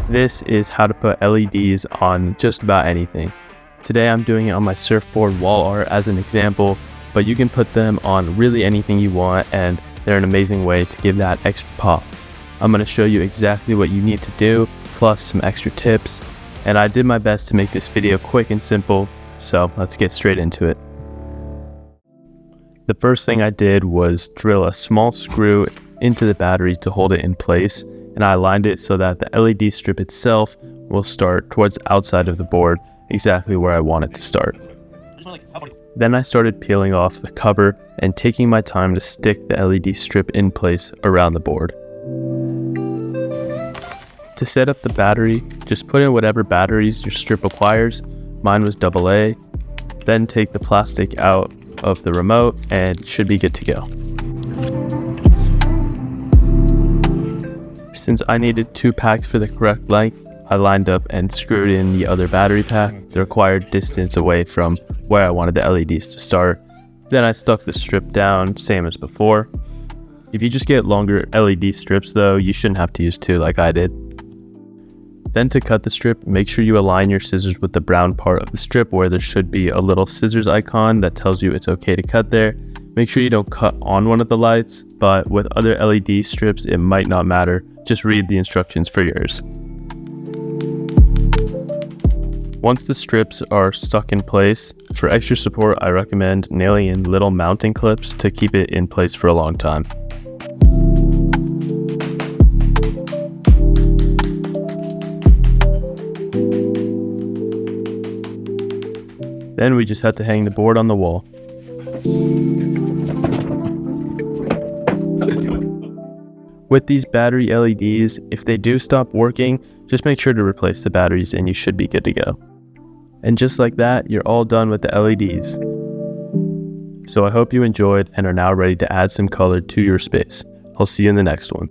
This is how to put LEDs on just about anything. Today I'm doing it on my surfboard wall art as an example, but you can put them on really anything you want and they're an amazing way to give that extra pop. I'm going to show you exactly what you need to do, plus some extra tips, and I did my best to make this video quick and simple, so let's get straight into it. The first thing I did was drill a small screw into the battery to hold it in place, and I aligned it so that the LED strip itself will start towards the outside of the board, exactly where I want it to start. Then I started peeling off the cover and taking my time to stick the LED strip in place around the board. To set up the battery, just put in whatever batteries your strip requires. Mine was AA. Then take the plastic out of the remote and it should be good to go. Since I needed 2 packs for the correct length, I lined up and screwed in the other battery pack the required distance away from where I wanted the LEDs to start. Then I stuck the strip down, same as before. If you just get longer LED strips though, you shouldn't have to use 2 like I did. Then to cut the strip, make sure you align your scissors with the brown part of the strip where there should be a little scissors icon that tells you it's okay to cut there. Make sure you don't cut on one of the lights, but with other LED strips it might not matter. Just read the instructions for yours. Once the strips are stuck in place, for extra support I recommend nailing in little mounting clips to keep it in place for a long time. Then we just had to hang the board on the wall. With these battery LEDs, if they do stop working, just make sure to replace the batteries and you should be good to go. And just like that, you're all done with the LEDs. So I hope you enjoyed and are now ready to add some color to your space. I'll see you in the next one.